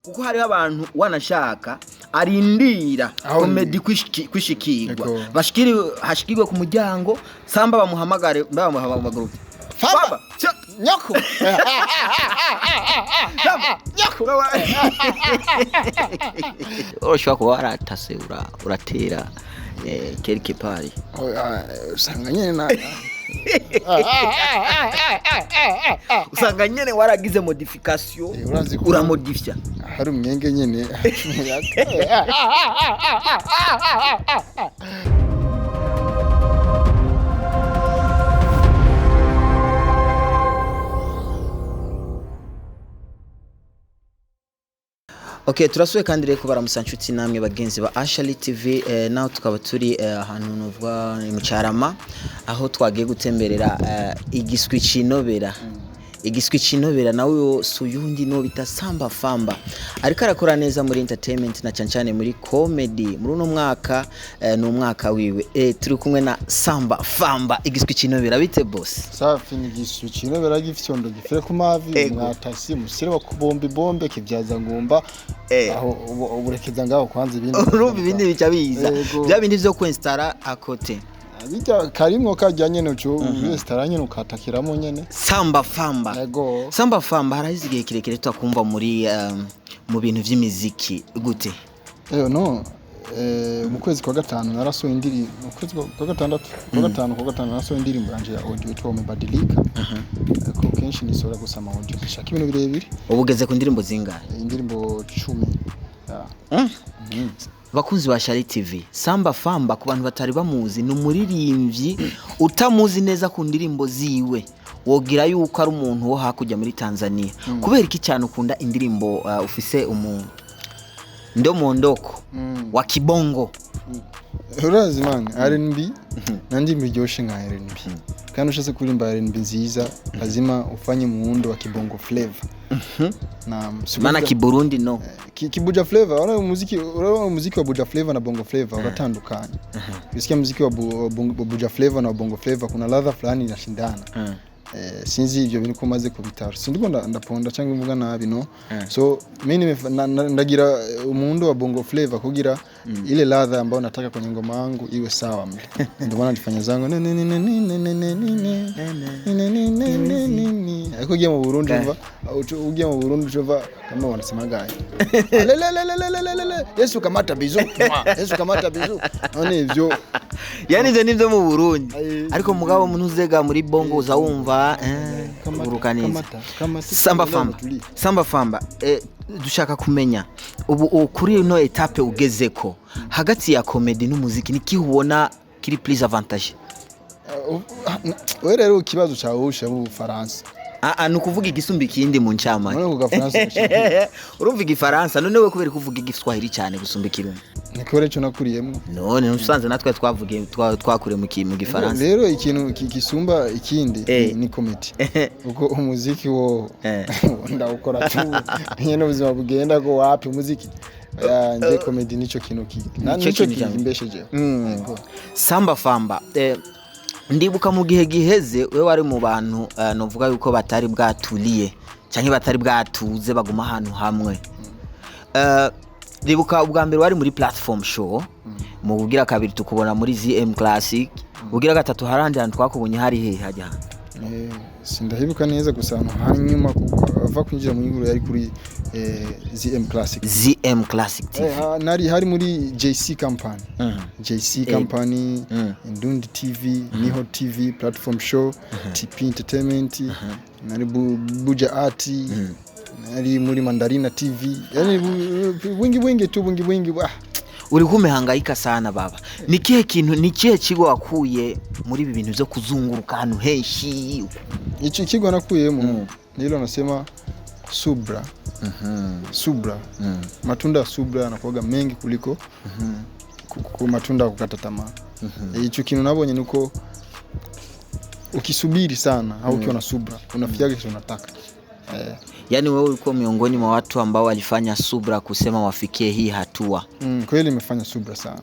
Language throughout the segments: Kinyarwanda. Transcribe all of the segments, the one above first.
kuko hari abantu wanashaka arindira comedy kwishikirwa hashikirwe ku muryango Samba bamuhamagare bamuhamagara Famba nyoko nyoko ushobora kuba waratase uratera quelque part usanga nyene usanga nyene waragize modification uramodifya hari umwenge nyene Okay, turasuye kandi reko baramusanchuti namwe bagenzi ba Ashali TV naho tukaba turi ahantu novwa mu Cyarama aho twagiye gutemberera igiswi cinobera igiswi cinobera nawe suyundi no bita Samba famba ariko arakora neza muri entertainment na cyane muri comedy muri uno mwaka no mwaka wiwe turi kumwe na Samba famba igiswi cinobera bite boss safi ni igiswi cinobera gifyondo gifere ku mavi Umwatatsi musire wa kubomba bombe kivyaza ngomba aho uburekeza ngaho kwanza ibindi urumva ibindi bica biza bya bindi byo kwinstara akote bijya karimwo kajyanye n'ucyo restaurant ukatakiramo nyene Samba famba yego Samba famba harazigiye kirekire twakumva muri mu bintu vy'imiziki gute no mu kwezi kwa gatanu narasoye indiri mu kwezi kwa gatandatu kwa gatanu narasoye indiri muranje ya audio to mebadilika ko kenshi nisora gusama audio shaka ibintu birebire ubugeze ku ndirimbo zingahe indirimbo 10 bakunzi ba Shali TV Samba famba ku bantu batari bamuzi no muririmbyi utamuzi neza ku ndirimbo ziwe wogira yuko ari umuntu wo hakujya muri Tanzania kubera iki cyane ukunda indirimbo ufise umuntu ndo mondoko wa kibongo urazi man R&B nandi mbiryoshe nka R&B kandi ushase kurimba R&B nziza lazima ufanye muundo wa kibongo flavor na maana kiburundi no kibuja flavor wana muziki wa buja flavor na bongo flavor uratandukanye ukisikia muziki wa buja flavor na bongo flavor kuna ladha fulani inashindana sinzi ibyo bintu komaze kubitaro sindiko ndaponda cyangwa imvuga nabi no so mimi ndagira umundo wa bongo flavor kugira ile ladha ambayo nataka kwenye ngoma yangu iwe sawa ndio maana nifanya zangu akugiye mu Burundi mva ugiye mu Burundi chova kama wanasema gaye Yesu kamata bizu none ivyo yani je nivyo mu Burundi ariko mugabo umuntu uzega muri bongo uzawumva urukaneza Samba famba dushaka kumenya ubu kuri no etape ugezeko hagati ya comedy n'umuziki niki ubona kiri plus avantage we rero ikibazo cyawe usha mu Faransa nukuvuga igisumba ikindi mu ncama none kuga Faransa urumva igifaransa none we kubera kuvuga igiswahili cyane gusumba ikirundi nikore cyo nakuriyemo none nusanze natwe twavugiye twakure mu gifaransa rero ikintu kisumba ikindi ni comedy uko umuziki wo ndawukora tu nyene ubuzima bugenda ko wapi umuziki nje comedy nico kintu nico kimbesheje Samba famba ndibuka mu gihe giheze we wari mu bantu novuga yuko batari bwaturiye cyangwa batari bwatuze baguma ahantu hamwe ndibuka ubwa mbere wari muri platform show mu bugira kabiri tukubona muri ZM Classic bugira gatatu harandi hantu twakubonye hari he hajya sindahibuka neza gusa hanyuma ava kwinjira mu IIhuriro yari kuri ZM Classic TV nari hari muri JC company company Indundi TV Niho TV platform show TP entertainment nari Buja Art nari muri Mandarina TV yani wingi tu uri kumehangayika sana baba nikihe kigo wakuye muri ibi bintu byo kuzunguruka hano henshi iki kigo nakuyemo nilo nasema subra subra matunda ya subra yanakuwa mengi kuliko ku matunda kukata tamaa hicho kintu nabonye nuko ukisubiri sana au ukiwa na subra unafikia kitu unataka yani wewe ulikuwa miongoni mwa watu ambao walifanya subra kusema wafikie hii hatua kweli nimefanya subra sana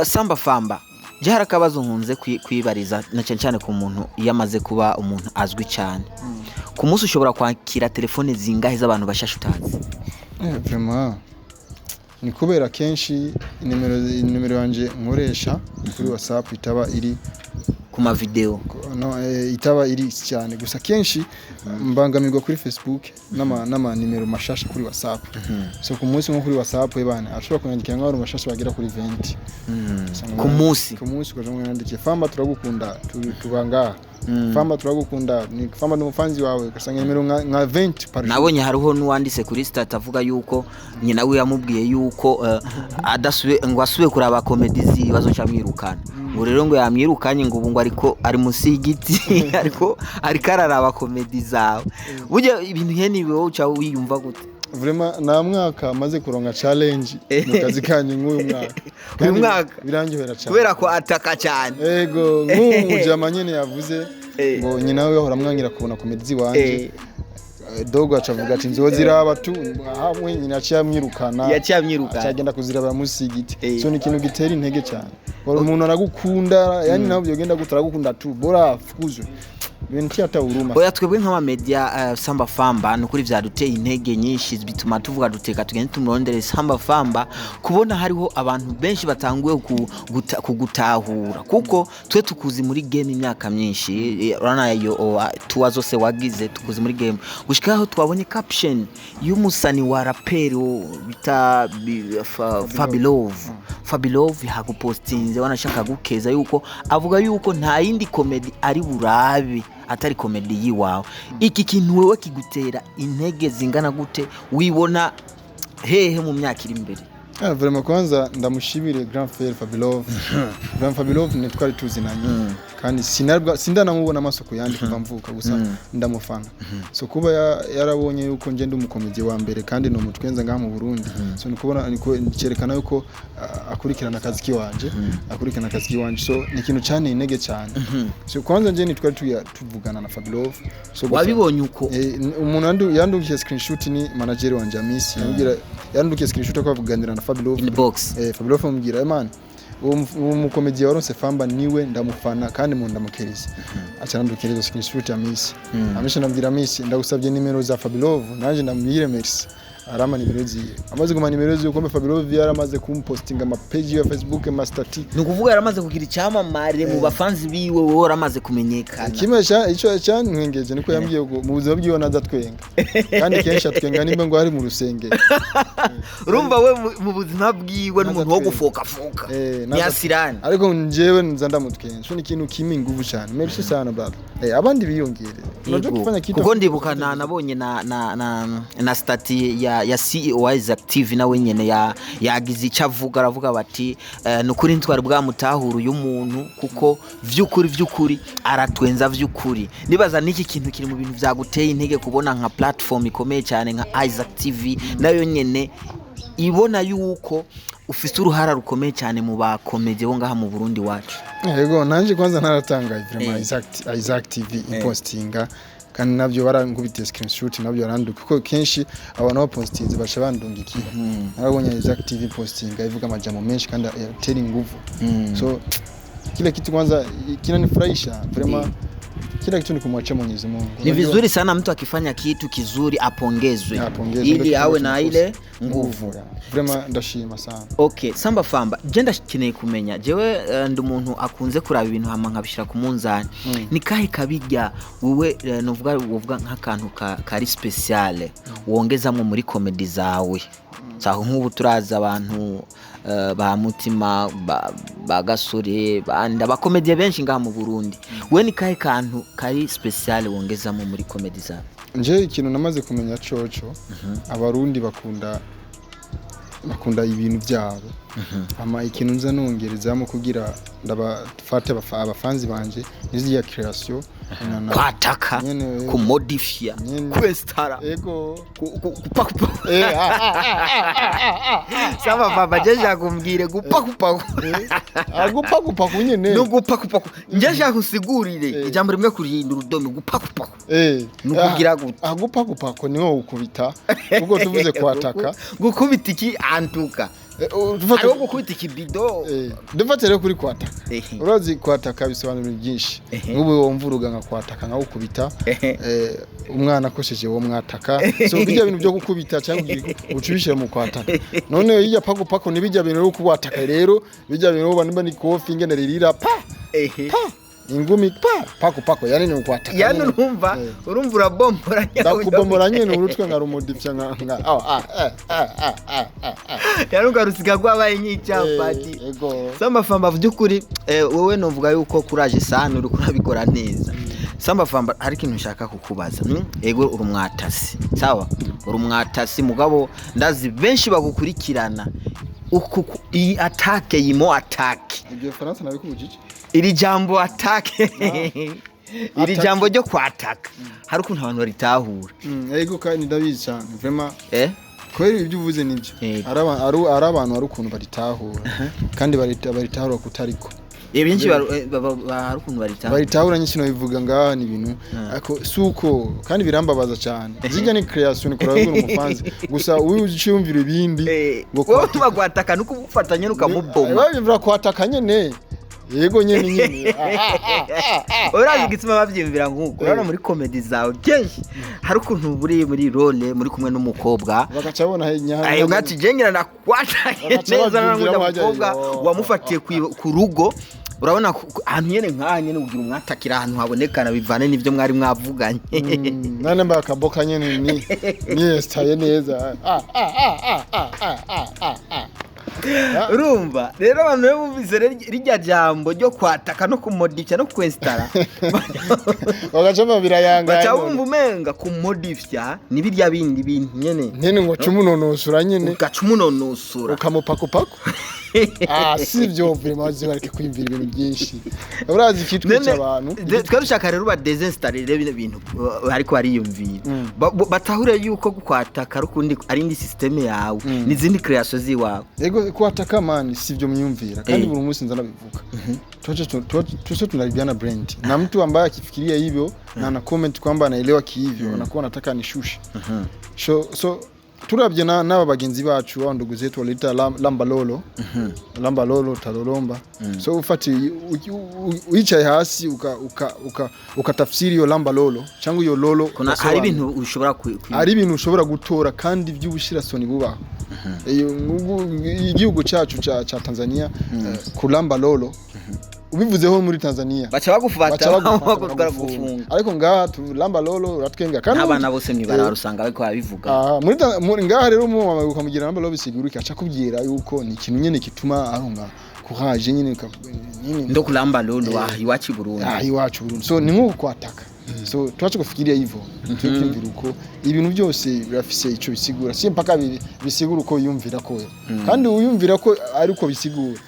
Samba famba jara kabazo nkunze kwibariza na cyane ku muntu yamaze kuba umuntu azwi cyane ku munsi ushobora kwakira telefone zingahe z'abantu bashasha utazi? Vraiment ni kubera kenshi nimero yanje nkoresha kuri WhatsApp itaba iri ku ma video itaba iri cyane gusa kenshi mbangamirwa kuri Facebook n'ama nimero mashasha kuri WhatsApp. So ku munsi nko kuri WhatsApp bana ashobora kunyandikira nk'abantu bashasha bagera kuri 20 ku munsi ukaje mwandikiye famba turagukunda tubanga famba turagukunda ni famba n'umufanzi wawe ugasanga nimero nka 20 par jour. Nabonye hariho nuwandise kuri stat avuga yuko nyina we yamubwiye yuko ngo asubiye kuraba comedy zibazo cyamwirukana ngo rero ngo yamwirukanye ngo ubu ngo ariko ari musi y'igiti ariko araraba comedy zawe. Burya ibintu heniwe wowe uca wiyumva gute? Vraiment na mwaka maze kuronga challenge mu kazi kanyu uyu mwaka birangiwera cyane kubera ko ataka cyane. Yego nk'umujama nyene yavuze ngo nyina we yahora mwangira kubona comedy wanje dogo acavuga ati nzoziraba tu hamwe nyina cyamwirukana cyagenda kuziraba musigiti. So ni ikintu gitera intege cyane umuntu aragukunda yani nawe byogenda gutaragukunda tu bora fukuzo bintu cyata uruma. Oya twebwe nk'ama media Samba famba no kuri vyaduteye intege nyinshi bituma tuvuga duteka tugende tumurondere Samba famba kubona hariho abantu benshi batanguye kugutahura kuko twe tukuzi muri game imyaka myinshi rana yo tuwa zose wagize tukuzi muri game gushikaho twabonye caption y'umusani wa rapero bita Fabilove hagupostinze wanashaka gukeza yuko avuga yuko nta yindi comedy ari burabe atari comedy yiwawe. Iki kintu wewe kigutera intege zingana gute wibona hehe mu myaka iri imbere? Vraiment kwanza ndamushimire Grand Frère Fabilove. Grand Fabilove ni twari tuzinanye kandi sindanamubona amasoko yandi kuva mvuka gusa ndamufana. So kuba yarabonye yuko nje ndi umukomedi wa mbere kandi no mutwenza ngaha mu Burundi. So nikubona niko cyerekana yuko akurikirana akazi kiwanje so ni ikintu cyane intege cyane. So kwanza nje ni twari tuvugana na Fabilove. So wabibonye uko umuntu yandukiye screenshot ni manager wanje Amisi yandukiye screenshot akavuganira na Fabilove inbox. Fabilove mubwira man umukomedi waronse famba niwe ndamufana kandi mu ndamukereza acanandukiriza screenshot ya Miss Amisha ndambwira Miss ndagusabye nimero za Fabilove naje ndamwire merci arama nimero ziye amaze kuma nimero ziye uko Fabilove yaramaze kumpostinga ama page ya Facebook ma stati nukuvuga yaramaze kugira icyamamare mu bafanzi biwe wowe aramaze kumenyekana. Kimesha ico cyantwengeje niko yambwiye ngo mu buzima bwiwe naza twenga kandi kenshi atwenga nimba ngo ari mu rusenge. Urumva we mu buzima bwiwe n'umuntu wo gufoka ni asirani ariko njewe nza ndamutwenga so ni ikintu kimi nguvu cyane merci sana brother. Abandi biyongere unajua kufanya kitu kuko ndibuka nabonye na stati ya CEO Isaac TV na wenyene yagize icavuga aravuga bati nukuri ntwari bwamutahura uyu muntu kuko vyukuri aratwenza vyukuri. Nibaza niki kintu kiri mu bintu vyaguteye intege kubona nka platform ikomeye cyane nka Isaac TV nayo nyene ibona yuko ufite uruhara rukomeye cyane mu bakomeye bo ngaha mu Burundi wacu. Yego nanje kwanza naratangaye vraiment Isaac TV impostinga kandi nabyo barangubitiye screenshot nabyo baranduka kuko kenshi abantu bapostinze bacha bandungikira. Narabonye Isaac TV postinga ivuga amajambo menshi kandi atera inguvu. So kila kitu kwanza kinanifurahisha vraiment kila kitu ni kumwacha Mwenyezi Mungu. Ni vizuri sana mtu akifanya kitu kizuri apongezwe ili awe na ile nguvu. Vraiment ndashima sana. Okay, Samba famba genda kineye kumenya jewe ndi umuntu akunze kuraba ibintu hama nkabishira ku munzani. Ni kahe kabijya wewe novuga nk'akantu kari special wongezamwe muri comedy zawe? Saho nk'ubu turaza abantu ba mutima bagasore banda bakomedie benshi ngaha mu Burundi. We ni kahe kantu kari special wongezamo muri comedy zawe? Nje ikintu namaze kumenya coco abarundi bakunda ibintu byabo. Ama ikintu nza nongerezamo kugira ndabafate abafanzi banje nizi ya creation kwataka kumodifia kwestara ego kupakupa. Samba baba jeje kumbwire gupakupa gupakupa kunyene no gupakupa njeje kusigurire ijambo rimwe kurihindura urudome gupakupa nukugira gute gupakupa ko niho ukubita ubwo tuvuze kwataka gukubita iki antuka Ari gukubita ikibido. Dufate rero kuri kwataka. Urazi kwataka bisobanura byinshi. Nk'ubu wumvuruga nka kwataka nka gukubita. Umwana akosheje wo mwataka. So bijya bintu byo gukubita cyangwa ucubishe mu kwataka. None yijya pako nibijya bintu rero kwataka rero bijya bintu banimba ni kofi ngene ririra pa. Ingumi pako yani ni kwataka. Yani urumva urabombora nyawe. Ndakubombora nyene urutwe nka rumodipya nka yani ugarusiga kwabaye nk'icyapati. Samba famba vyukuri wewe novuga yuko courage sana uri kurabikora neza. Samba famba hari ikintu nshaka kukubaza. Ego uri umwatasi. Sawa? Uri umwatasi mugabo ndazi benshi bagukurikirana. Iyi attaque yimo attaque. Ibyo Faransa nabikubujije. Iri jambo attaque. Iri jambo ryo kwataka. Hari ukuntu abantu baritahura. Ego kandi ndabizi cyane. Vraiment kweri ibyo uvuze nibyo. Ari abantu ari ukuntu baritahura. Kandi baritahura kutariko. Ibinji hari ukuntu baritahura nyinshi no bivuga ngaha ni ibintu ariko suko kandi birambabaza cyane. Zijya ni creation kora umufanzi gusa uciyumvira ibindi ngo kwataka nuko ufatanye nukamuboma. Bavira kwataka nyene. Yego nyene. Urazi gitsima bavyimvira nkuko. Urana muri comedy zawe kenshi hari ukuntu buri muri role muri kumwe n'umukobwa. Bakacabona nyanya. Ayo ngati jengera na kwataka neza n'umukobwa wamufatiye ku rugo. Urabona ahantu nyene nka nyene ugira umwatakira ahantu habonekana bivane nivyo mwari mwavuganye. Nane mba kaboka nyene ni style neza. Urumva rero abantu bumvise rijya jambo ryo kwataka no kumodifya no kwestara bagacama birayanga bacabumva umenga kumodifya nibirya bindi bintu nyene ngo cumunonosura nyene ugacumunonosura ukamupako sivyo vraiment bareke kwimvira ibintu byinshi urazi kitwica abantu twarushaka rero ba desinstallere bino bintu ariko bariyumvira batahure yuko kwataka rukundi ari indi system yawe n'izindi creation ziwawe. Ego kwataka man sivyo myumvira kandi buri munsi nzana bivuga tuache tunaribiana brand na mtu ambaye akifikiria hivyo na ana comment kwamba anaelewa kihivyo anakuwa anataka nishushe. So turabye n'aba bagenzi bacu wa ndugu zetu walita lamba lolo talolomba. So ufati uicaye hasi ukatafsiri yo lamba lolo cyangwa yo lolo kuna hari ibintu ushobora gutora kandi by'ubushirasoni bubaho. Igihugu cyacu cha Tanzania kulamba lolo ubivuzeho muri Tanzania bacha bagufata bakugara gufunga ariko ngaha lamba lolo uratwenga kandi abana bose mwibara rusanga ariko babivuga muri ngaha rero mu ukamugira lamba lolo bisigurika acha kubwira yuko ni ikintu nyene kituma aronga courage nyene ndo kulamba lolo iwacu Burundi iwacu Burundi. So ni nko kwataka. So twache kufikiria hivyo twimvira uko ibintu byose birafise ico bisigura si mpaka bisigura uko yumvira ko kandi uyumvira ko ari uko bisigura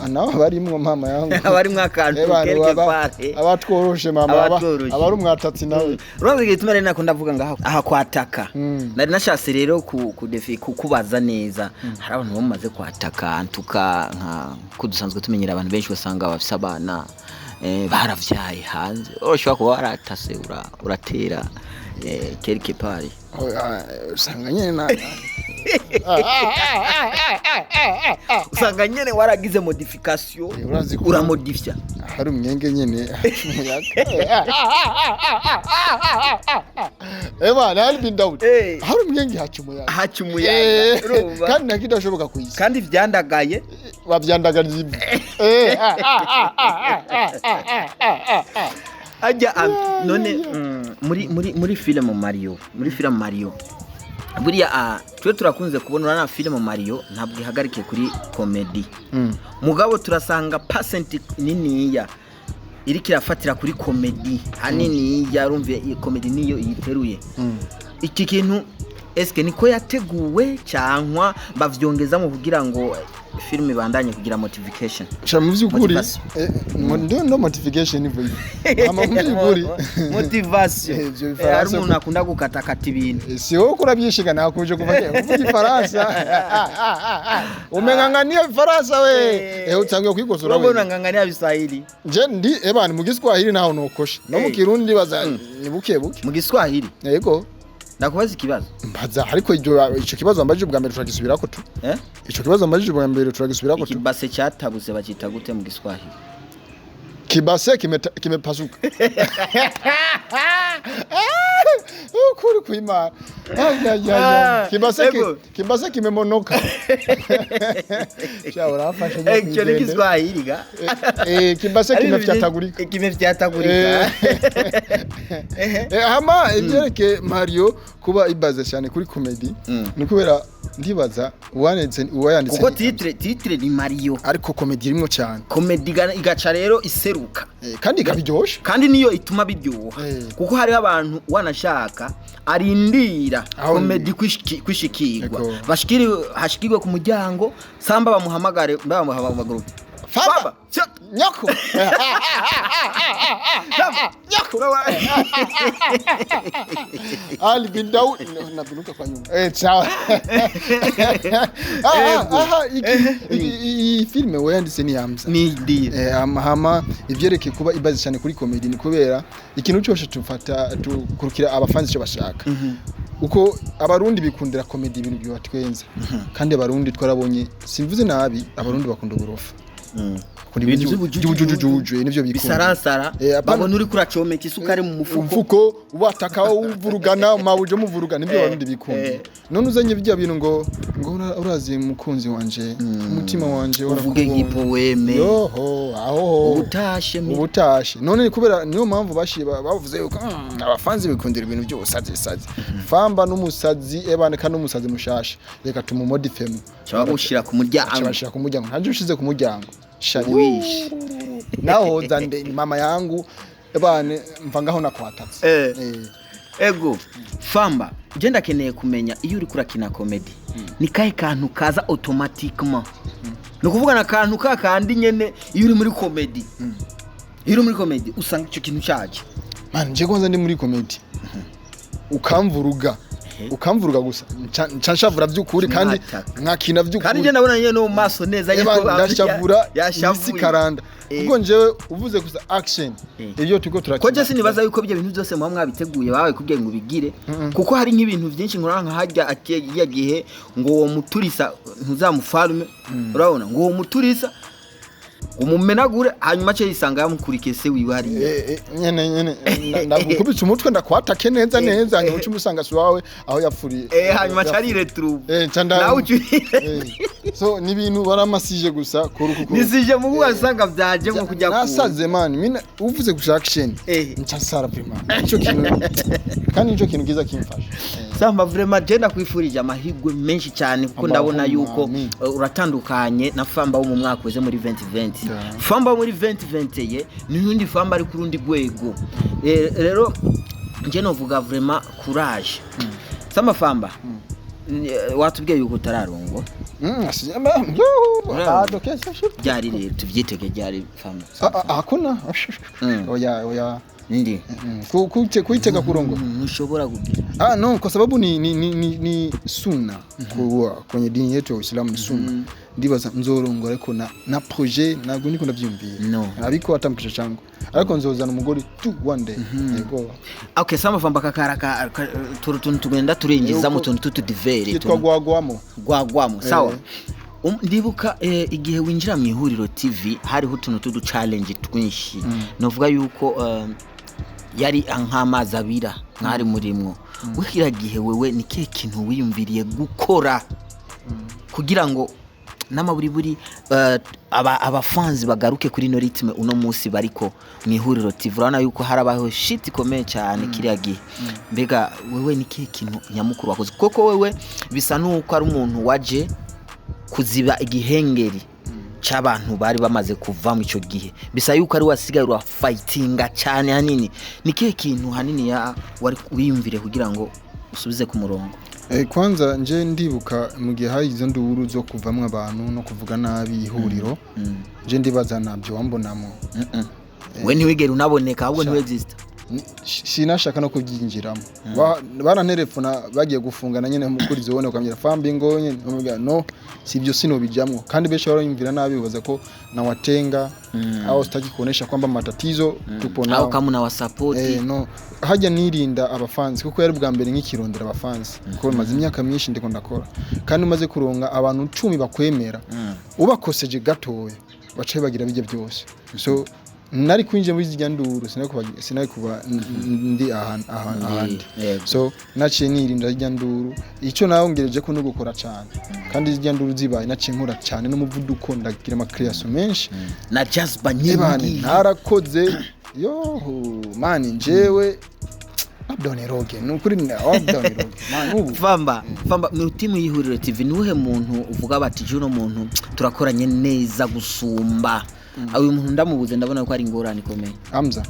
naho barimwo mama yangu barimwo akantu quelque part abatworoshe mama abari umwatatsi nawe urazi gituma rero nakunda vuga ngaha aha kwataka nari nashase rero kukubaza neza hari abantu bamaze kwataka antuka nka kudusanzwe tumenyera abantu benshi basanga bafise abana baravyaye hanze ushobora kuba waratase uratera quelque part usanga nyene usanga nyene waragize modification uramodifya hari umwenge nyene nari bindawuti hari umwenge hacumuyaga kandi nakidashoboka kuyisa kandi vyandagaye bavyandagariza ajya none muri film Mario buriya twe turakunze kubona na film Mario ntabwo ihagarike kuri comedy mugabo turasanga percent niniya iri kirafatira kuri comedy hanini yarumve comedy niyo yiteruye iki kintu eske niko yateguwe cyankwa bavyongeza mu kugira ngo film ibandanye kugira motivation cha mu byukuri ndo motivation ivo ama mu byukuri motivation ari umuntu akunda gukatakata ibintu si wo kurabyishiga nakuje kuvuga Faransa umengangania Faransa we utangiye kwigosora we urabona ngangania biswahili je ndi ebani mu Giswahili naho nokosha no mu Kirundi baza ni buke mu Giswahili yego ndakubaza ikibazo mbaza ariko ico kibazo ambaje bwa mbere turagisubirako tu ico kibazo ambaje bwa mbere turagisubirako tu ikibase cyatabuze bakita gute mu Giswahili kibase kimepasuka ukuri kuima kibase kimemonoka shaura afashe cyo ni Giswahili ga kibase kimefyatagurika hama ibyereke Mario kuba ibaza cyane kuri comedy ni kubera ndibaza uwayanditse kuko titre ni Mario ariko comedy irimo cyane comedy igaca rero iseruka kandi kabiryoshe kandi niyo ituma biryoha kuko hari abantu wanashaka arindira comedy kwishikirwa hashikirwe ku muryango Samba bamuhamagare bamuhamagara famba nyoko ali bindau nabinuka kwa nyuma sawa iyi filme wayanditse ni Hamza ni ndi hama ivyereke kuba ibaze cyane kuri comedy ni kubera ikintu cyose tufata tukurukira abafanzi cyo bashaka uko abarundi bikundira comedy ibintu byobatwenza kandi abarundi twarabonye simvuze nabi abarundi bakunda uburofa kuri byujujuju nivyo bikunda bisarasara babona uri kuracomeka isukari mu mufuko wataka uvurugana mabuje muvurugana nivyo abarundi bikunda none uzanye bijya bintu ngo urazi mukunzi wanje umutima wanje waravuge nkipo weme yoho aho ubutashe none kubera niyo mpamvu bavuze yuko abafanzi bikundira ibintu byose sazi famba n'umusazi ebane kandi n'umusazi mushasha reka tumumodifemo cyabagushira ku muryango ntaje ushize ku muryango shawish naho zande mama yangu ebane mvangaho nakwatatse ego famba genda keneye kumenya iyo uri kurakina comedy ni kahe kantu kaza automatiquement no kuvuga na kantu kandi nyene iyo uri muri comedy usanga icyo kintu cyaje man je kwanza ndi muri comedy ukamvuruga gusa nshavura by'ukuri kandi nkakina by'ukuri kandi je nabona nyene no maso neza yuko ndashavura yasikaranda ubwo njewe uvuze gusa action iyo tuko turakina ko je sinibaza yuko byo bintu byose mwabiteguye bawe kubwiye ngo bigire kuko hari nk'ibintu byinshi nkora nka hajya akiye gihe ngo uwo muturisa ntuzamufarume urabona ngo uwo muturisa umumenagure hanyuma cyo yisanga yamukurikiye se wiwari nyene ndagukubitsa umutwe ndakwatake neza hanyuma uci musanga si wawe aho yapfuriye hanyuma cari retrouve nawe so ni bintu baramasije gusa kurukuko nisije mu gusanga byaje nko kujya nasaze man mina uvuze gusa action ncasara vraiment ico kintu kandi ico kintu giza kimfasha Samba vraiment genda kwifurije amahigwe menshi cyane kuko ndabona yuko uratandukanye na famba wo mu mwaka weze muri 2020 famba muri 2020 ye ni nundi famba ari kurundi gwego rero nje novuga vraiment courage Samba famba watubwiye yuko tararongo byari rero tuvyitege byari famba hakuna oya ndi kuiteka kurongo nishobora kugira no kwa sababu ni sunna kwenye dini yetu ya Uislamu ni sunna ndibaza nzorongo ariko na projet nago niko ndavyumviye ariko atampisha changu ariko nzozana umugore tu one day yego okay Samba famba kakaraka turutun tugenda turengiza mu tuntu tutudivere twitwa gwagwamo sawa ndibuka igihe winjira mu IIhuriro TV hariho utuntu tudu challenge twinshi novuga yuko yari nk'amazi abira nkari murimwo wikira gihe wewe ni kihe kintu wiyumviriye gukora kugira ngo n'amaburiburi abafanzi bagaruke kuri no ritme uno munsi bariko mu IIhuriro TV urana yuko harabaho shit ikomeye cyane kiriya gihe mbega wewe ni kihe kintu nyamukuru wakoze koko wewe bisa nuko ari umuntu waje kuziba igihengeri cy'abantu bari bamaze kuva mu cyo gihe bisa yuko ari wasigaye ura fightinga cyane hanini ni kihe kintu hanini ya wari wiyumvire kugira ngo usubize ku murongo kwanza nje ndibuka mu gihe hari izo nduru zo kuvamwe abantu no kuvuga nabi IIhuriro nje ndibaza nabyo wambonamo we ntiwigera unaboneka ahubwo ntiwe exist sinashaka no kubyinjiramo baranterefona bagiye gufungana nyene mukuri zone ukamira famba ingo nyene no sivyo sino bijamwo kandi besha barayumvira nabi ubaza ko na watenga au sitaki kuonesha kwamba matatizo tupo nao au kama na wasupport no hajya nirinda abafanzi kuko yari bwa mbere nk'ikirondera abafanzi kuko maze imyaka myinshi ndiko ndakora kandi umaze kuronga abantu 10 bakwemera ubakoseje gatoya bacaye bagira bijye byose so nari kwinje muri zijya nduru sinari kuba ndi ahandi so naciye nirinda zijya nduru icyo nawongereje ko no gukora cyane kandi zijya nduru zibaye naciye nkora cyane n'umuvuduko ndagira ama creation menshi na just banyingi narakoze yo mani njewe abdoneroge nukuri abdoneroge mani famba mu timu y'Ihuriro TV nuhe muntu uvuga bati juno muntu turakoranye neza gusumba uyu muntu ndamubuze ndabona ko ari ingorane ikomeye Hamza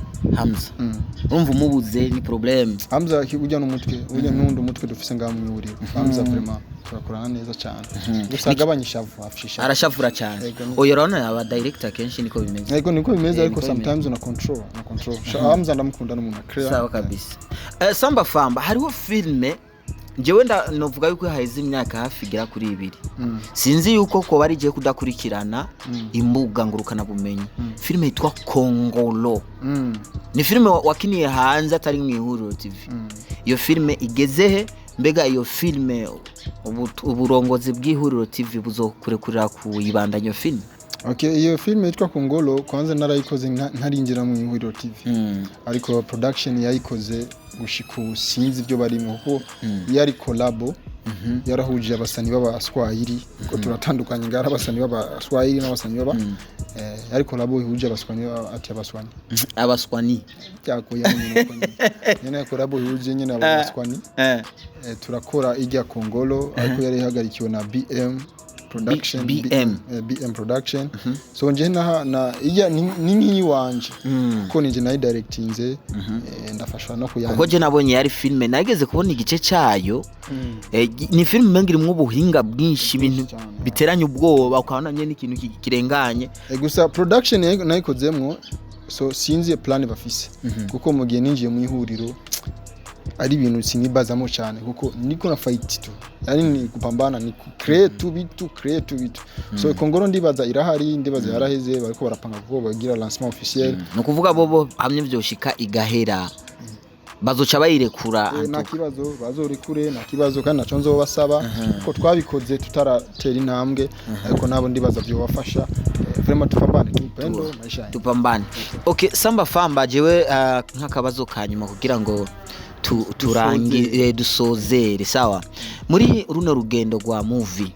urumva umubuze ni problem Hamza ujya n'umutwe ujya n'undi umutwe dufise ngaho mu Ihuriro Hamza vraiment turakorana neza cyane gusa agabanyishavu afisha arashavura cyane oyo rona aba director kenshi niko bimeze niko bimeze ariko sometimes na control Hamza ndamukunda n'umuntu clear sawa kabisa Samba famba hariho filme Jewe novuga yuko haize imyaka hafi igera kuri 2 sinzi yuko ko bari je kudakurikirana imbuga ngurukana bumenyi filme yitwa Kongolo ni filme wakiniye hanze atari mu Ihuriro TV iyo filme igezehe mbega iyo filme uburongozi bw'Ihuriro TV buzokurekurira kuyibandanya filme Okay, iyo filme yitwa Kongolo kwanza narayikoze ntarinjira mu Ihuriro TV ariko production yayikoze gushiku sinzi ibyo barimo kuko yari collabo yarahuje abasani b'abaswahili ko turatandukanye ngara abasani b'abaswahili n'abasani b'aba yari collabo ihuje abaswani ati abaswani cyako nyine collabo ihuje nyine abaswani turakora ijya Kongolo ariko yari ihagarikiwe na BM production so nje na ija nini wanje ko nije na directinze ndafasha no kuyanga kuko je nabonye yari filme nageze kubona igice cyayo ni filme mengiri mu buhinga bwinshi ibintu biteranye ubwoba ukabona nye n'ikintu kirenganye gusa production nayikozemwo so sinzi plan bafise kuko mu gihe ninjiye mu Ihuriro ari ibintu sinibazamo cyane kuko niko na fight tu yani ni kupambana ni create bitu so Kongolo ndibaza irahari ndibaza yaraheze bariko barapanga kuko bagira lancement officiel no kuvuga bobo hamye byoshika igahera bazoca bayirekura nta kibazo bazorekure nta kibazo kandi naco nzobasaba ko twabikoze tutaratera intambwe ariko nabo ndibaza byo bafasha vraiment tupambane okay Samba famba jewe nk'akabazo kanyuma kugira ngo turangi dusozere sawa muri runo rugendo rwa movie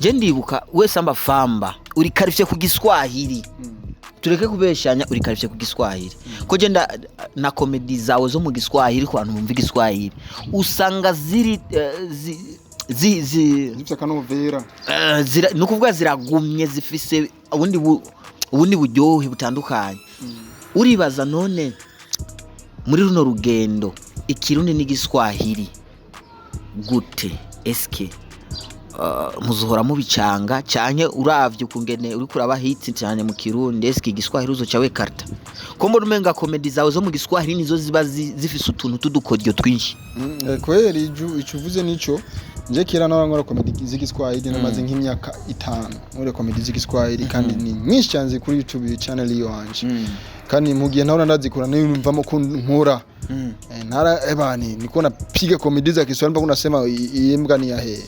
je ndibuka we Samba famba uri karifye ku Giswahili tureke kubeshanya uri karifye ku Giswahili ko je na comedy zawe zo mu Giswahili ko abantu bumva Giswahili usanga ziri kanovera nukuvuga ziragumye zifise ubundi buryohe butandukanye uribaza none muri runo rugendo Ikirundi n'Igiswahili gute eske muzohora mu bicanga cyane uravye kungene uri kuraba hit cyane mu Kirundi eske Igiswahili uzoca we karta kombo rumenga comedy zawe zo mu Giswahili nizo ziba zifise utuntu tudukodyo twinshi kweri icuvuze nico nje kira n'abangora comedy z'Igiswahili namaze nk'imyaka 5 muri comedy z'Igiswahili kandi ni nyinshi cyane kuri YouTube channel iyo wanje kandi mugiye naho ndazikora nimvamo ko nkora nara ebani niko napiga comedy za Kiswahili mpaka unasema imbwa ni yahe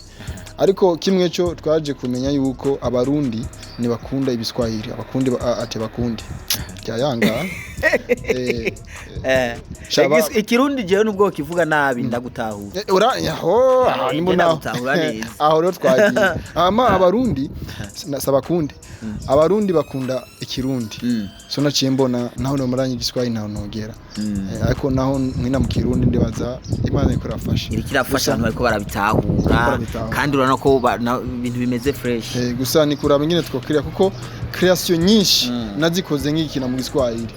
ariko kimwe cyo twaje kumenya yuko abarundi ni bakunda ibiswahili abakundi ate bakundi cyayanga Ikirundi je nubwo kivuga nabi ndagutahura ura nimbona aho rero twagiye abarundi sabakundi abarundi bakunda Ikirundi so naciye mbona naho no maranye Igiswahili naho nogera ariko naho mwina mu Kirundi ndibaza Imana ikorafasha irikirafasha abantu bariko barabitahura kandi urana ko ibintu bimeze fresh gusa ni kuraba nyine twokiriya kuko creation nyinshi nazikoze nk'ikina mu Giswahili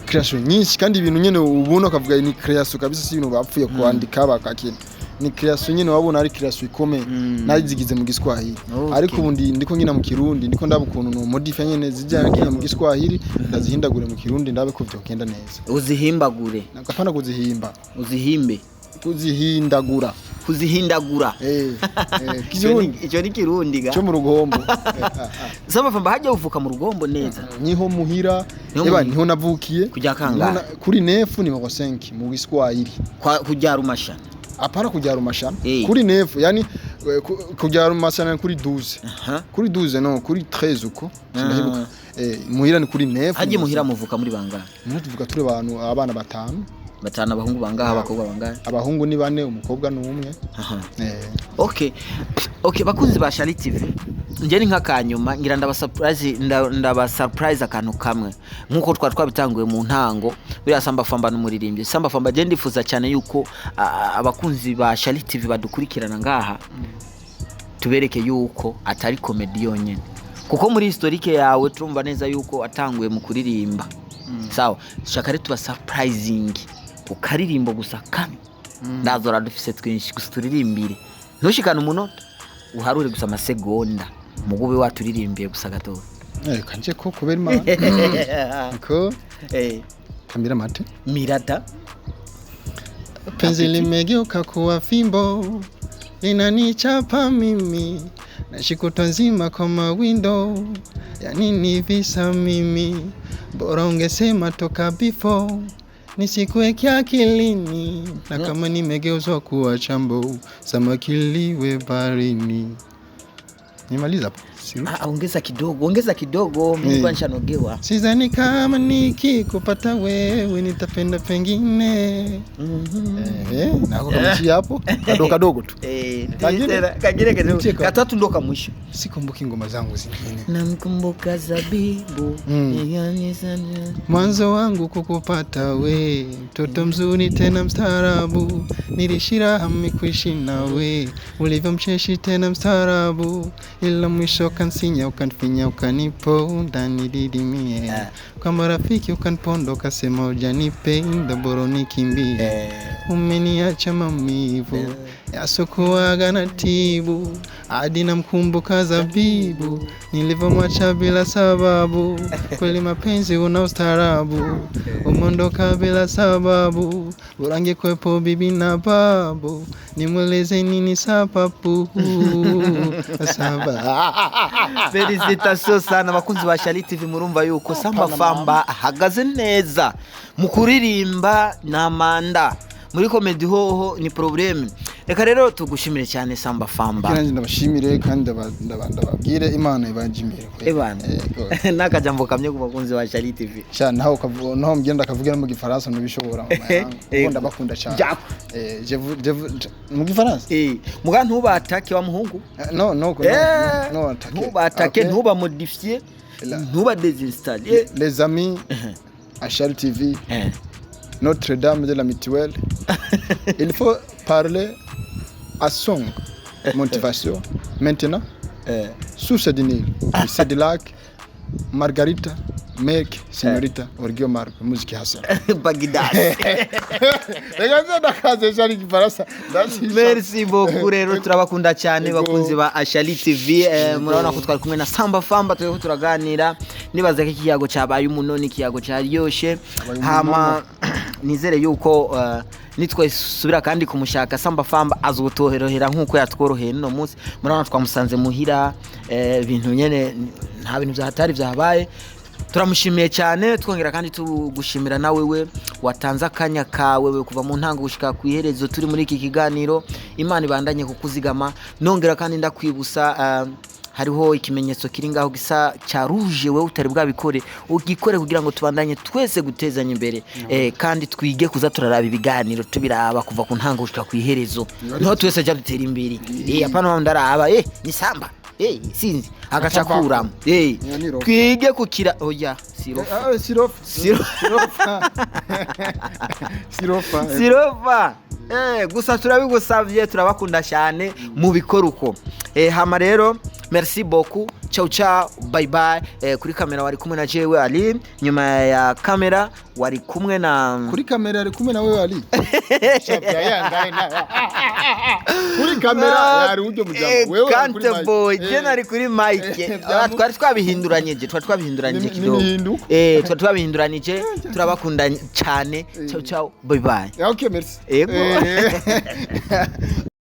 creation nyinshi kandi ibintu nyene ubona kavuga ni creation kabisa si ibintu bapfuye kwandika bakakina ni creation nyine wabona ari creation ikomeye nazigize mu Giswahili ariko ubundi ndiko nyina mu Kirundi ndiko ndabukuntu no modify nyene zijyana mu Giswahili ndazihindagure mu Kirundi ndabe ko byogenda neza uzihimbagure nakapana kuzihimba uzihimbe kuzihindagura icyo ni Kirundi ga cyo mu rugombo Samba famba hajya uvuka mu rugombo neza niho muhira niho navukiye kujya kanga kuri nefu ni 5 mu Giswahili kujya rumashana apana kujya rumashana kuri nefu yani kujya rumashana kuri 12 kuri 12 no kuri 13 uko sinahibuka muhira ni kuri nefu hajye muhira muvuka muri bangana tuvuga turi abantu abana batanu abahungu bangaha abakobwa bangahe abahungu ni 4 umukobwa ni umwe okay bakunzi ba Shali TV nje ni nk'akanyuma ngira ndaba surprise akantu kamwe nkuko twabitanguye mu ntango bya Samba famba n'umuririmbyi Samba famba je ndifuza cyane yuko abakunzi ba Shali TV badukurikirana ngaha tubereke yuko atari comedy yonyene kuko muri historique yawe turumva neza yuko atanguye mu kuririmba sawa shaka tuba surprising ukaririmbo gusa kamwe ndazora dufise twinshi gusa turirimbire ntushikana umunota uharure gusa amasegonda mugube waturirimbiye gusa gato kanje ko kubera imana ko kamera mate mirata penzi limegeuka kuwa fimbo linanichapa mimi nashikuta nzima kwa mawindo ya nini visa mimi bora ungesema toka before nisikuweke akilini na kama nimegeuzwa kuwa chambo samaki liwe barini. Nimaliza hapo. Ongeza kidogo mimi kwa nishanogewa. Sidhani kama nikikupata wewe nitapenda pengine. Nako kamchia hapo kadogo tu. Kagire kidogo. Katatu ndo kamwisho. Sikumbuki ngoma zangu zingine. Namkumbuka Zabibu. Mwanzo wangu kukupata we, mtoto mzuri tena mstaarabu, nilishira hami kuishi nawe, ulivyo mcheshi tena mstaarabu, ila mwisho kansinya ukanifinya ukaniponda nilidimie, kwa marafiki ukanipondo kasema hujanipenda bora nikimbie, umeniacha maumivu yasokuaga na tibu, hadi namkumbuka Zabibu, nilivyomwacha bila sababu, kweli mapenzi una ustaarabu, umondoka bila sababu, urange kwepo bibi na babu, nimweleze nini sababu. Samba. Felicitations sana bakunzi ba Shali TV, murumva yuko Samba famba ahagaze neza mu kuririmba na manda muri comedy hoho ni problem. Reka rero tugushimire cyane Samba famba. Kandi ndabashimire kandi ndababwire Imana ibanjimire. Ebana. Nakajambo kamye ku bakunzi ba Shali TV. Cyane naho mugenda kavugira mu Gifaransa nubishobora mama. Ndabakunda cyane. Mu Gifaransa? Muga ntubatake wa muhungu? No atake. Ntubatake ntuba modifier. Ntuba désinstaller. Les amis à Shali TV. Notre-Dame de la Mutuelle. Il faut parler à son motivation. Maintenant, sous ce dîner, c'est de lac, Margarita, Mec, Signorita, Orgio Marco, musique Hassan. Bagidas. Merci beaucoup rero turabakunda cyane bakunzi ba Shali TV. Murabona ko twari kumwe na Samba famba turi turaganira nibaza ko ikiyago cyabaye umunoni ikiyago cyariyoshe hama nizere yuko nitwe subira kandi kumushaka Samba famba azutoherohera nkuko yatworoheye no munsi murabona twamusanze muhira ibintu nyene nta bintu byahatari byabaye. Turamushimiye cyane twongera kandi tugushimira nawe we watanze akanya kawe kuva mu ntango gushika ku iherezo turi muri iki kiganiro. Imana ibandanye kukuzigama. Nongera kandi ndakwibusa hariho ikimenyetso kiri ngaho gisa cya rouge we utari bwabikore ugikore kugira ngo tubandanye twese gutezanya imbere kandi twige kuza turaraba ibiganiro tubiraba kuva ku ntango gushika ku iherezo no twese jya dutera imbere apana ndaraba ni Samba sinzi agacakuramo twige kukira oya sirofa gusa turabigusavye turabakunda cyane mu bikoruko hama rero merci beaucoup ciao ciao bye bye. Kuri kamera wari kumwe na jewe Ali, nyuma ya kamera wari kumwe na kuri kamera ari kumwe na wewe Ali shabya yangaye na kuri kamera yari ujye mujambo wewe Kante boy je nari kuri mic. Twari twabihinduranyije kidogo twabihinduranyije turabakunda cyane. Ciao ciao bye bye. Okay merci.